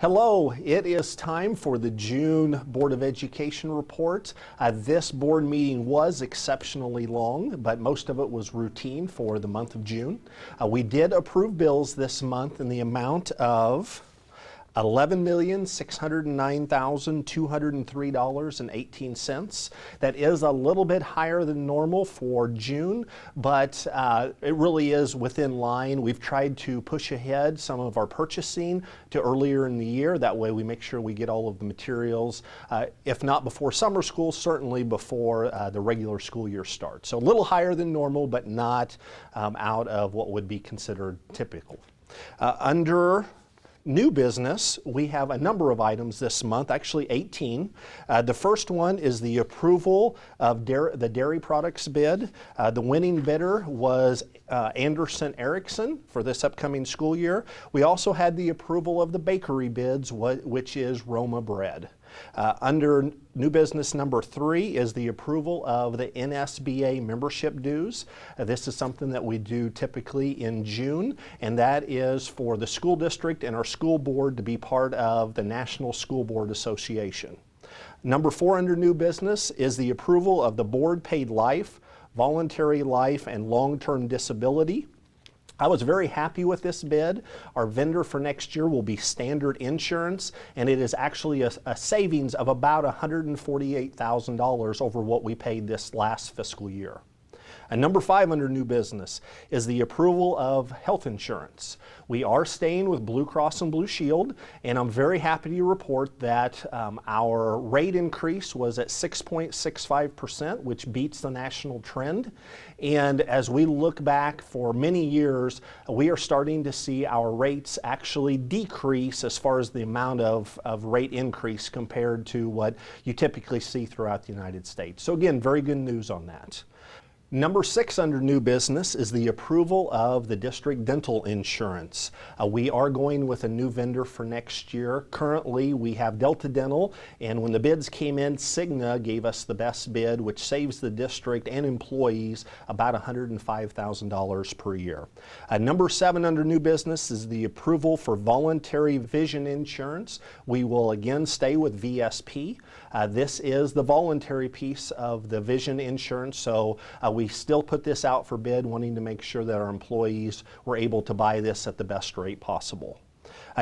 Hello, it is time for the June Board of Education report. This board meeting was exceptionally long, but most of it was routine for the month of June. We did approve bills this month in the amount of $11,609,203.18. That is a little bit higher than normal for June, but it really is within line. We've tried to push ahead some of our purchasing to earlier in the year. That way we make sure we get all of the materials, if not before summer school, certainly before the regular school year starts. So a little higher than normal, but not out of what would be considered typical. Under new business, we have a number of items this month, actually 18. The first one is the approval of the dairy products bid. The winning bidder was Anderson Erickson for this upcoming school year. We also had the approval of the bakery bids, which is Roma Bread. Under new business number 3 is the approval of the NSBA membership dues. This is something that we do typically in June, and that is for the school district and our school board to be part of the National School Board Association. Number 4 under new business is the approval of the board paid life, voluntary life, and long-term disability. I was very happy with this bid. Our vendor for next year will be Standard Insurance, and it is actually a savings of about $148,000 over what we paid this last fiscal year. And number 5 under new business is the approval of health insurance. We are staying with Blue Cross and Blue Shield, and I'm very happy to report that our rate increase was at 6.65%, which beats the national trend. And as we look back for many years, we are starting to see our rates actually decrease as far as the amount of rate increase compared to what you typically see throughout the United States. So again, very good news on that. Number 6 under new business is the approval of the district dental insurance. We are going with a new vendor for next year. Currently, we have Delta Dental, and when the bids came in, Cigna gave us the best bid, which saves the district and employees about $105,000 per year. Number 7 under new business is the approval for voluntary vision insurance. We will again stay with VSP. This is the voluntary piece of the vision insurance, so we still put this out for bid, wanting to make sure that our employees were able to buy this at the best rate possible.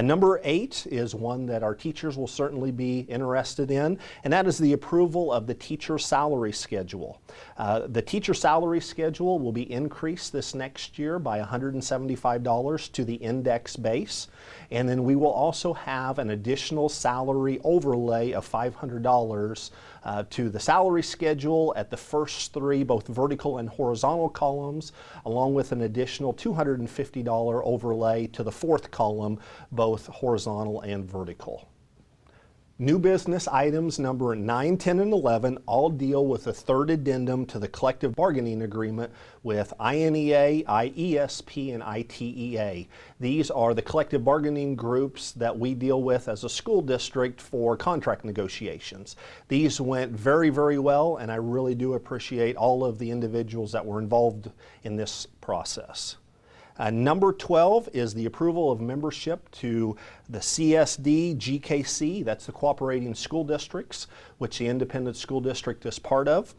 Number 8 is one that our teachers will certainly be interested in, and that is the approval of the teacher salary schedule. The teacher salary schedule will be increased this next year by $175 to the index base, and then we will also have an additional salary overlay of $500 to the salary schedule at the first 3, both vertical and horizontal columns, along with an additional $250 overlay to the 4th column, both horizontal and vertical. New business items number 9, 10, and 11 all deal with a 3rd addendum to the collective bargaining agreement with INEA, IESP, and ITEA. These are the collective bargaining groups that we deal with as a school district for contract negotiations. These went very, very well, and I really do appreciate all of the individuals that were involved in this process. Number 12 is the approval of membership to the CSD GKC, that's the Cooperating School Districts, which the Independent School District is part of.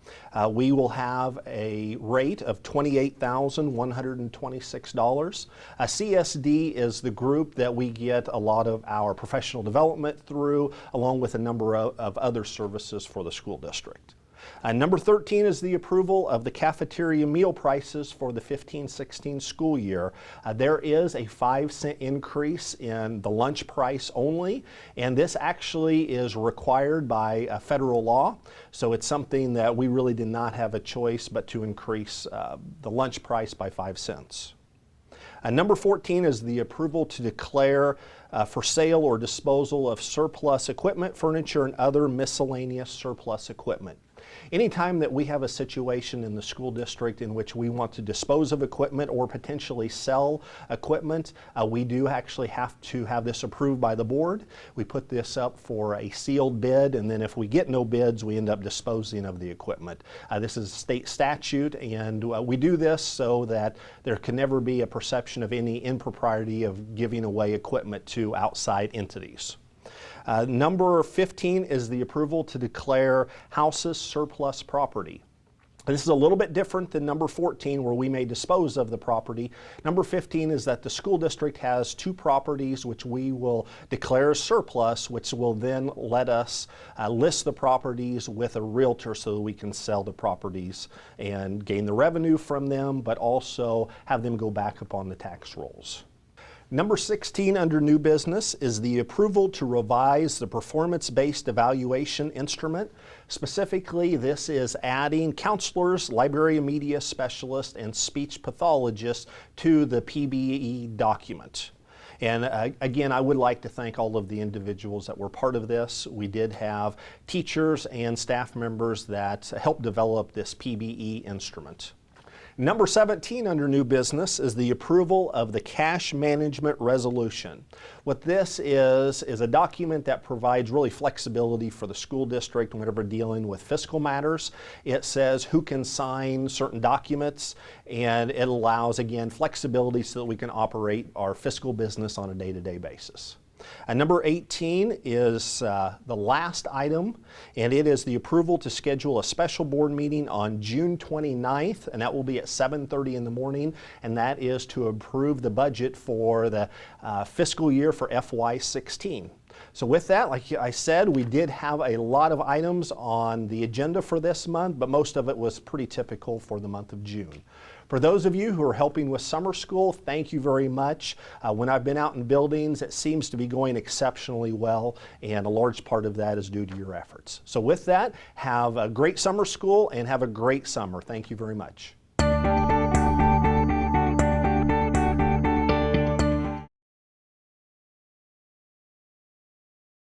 We will have a rate of $28,126. CSD is the group that we get a lot of our professional development through, along with a number of other services for the school district. Number 13 is the approval of the cafeteria meal prices for the 15-16 school year. There is a 5-cent increase in the lunch price only, and this actually is required by federal law, so it's something that we really did not have a choice but to increase the lunch price by 5 cents. Number 14 is the approval to declare for sale or disposal of surplus equipment, furniture, and other miscellaneous surplus equipment. Anytime that we have a situation in the school district in which we want to dispose of equipment or potentially sell equipment, we do actually have to have this approved by the board. We put this up for a sealed bid, and then if we get no bids, we end up disposing of the equipment. This is state statute, and we do this so that there can never be a perception of any impropriety of giving away equipment to outside entities. Number 15 is the approval to declare houses surplus property. This is a little bit different than number 14, where we may dispose of the property. Number 15 is that the school district has 2 properties which we will declare as surplus, which will then let us list the properties with a realtor so that we can sell the properties and gain the revenue from them, but also have them go back up on the tax rolls. Number 16 under new business is the approval to revise the performance-based evaluation instrument. Specifically, this is adding counselors, library and media specialists, and speech pathologists to the PBE document. And again, I would like to thank all of the individuals that were part of this. We did have teachers and staff members that helped develop this PBE instrument. Number 17 under new business is the approval of the cash management resolution. What this is a document that provides really flexibility for the school district whenever dealing with fiscal matters. It says who can sign certain documents, and it allows, again, flexibility so that we can operate our fiscal business on a day-to-day basis. Number 18 is the last item, and it is the approval to schedule a special board meeting on June 29th, and that will be at 7:30 in the morning, and that is to approve the budget for the fiscal year for FY16. So with that, like I said, we did have a lot of items on the agenda for this month, but most of it was pretty typical for the month of June. For those of you who are helping with summer school, thank you very much. When I've been out in buildings, it seems to be going exceptionally well, and a large part of that is due to your efforts. So with that, have a great summer school and have a great summer. Thank you very much.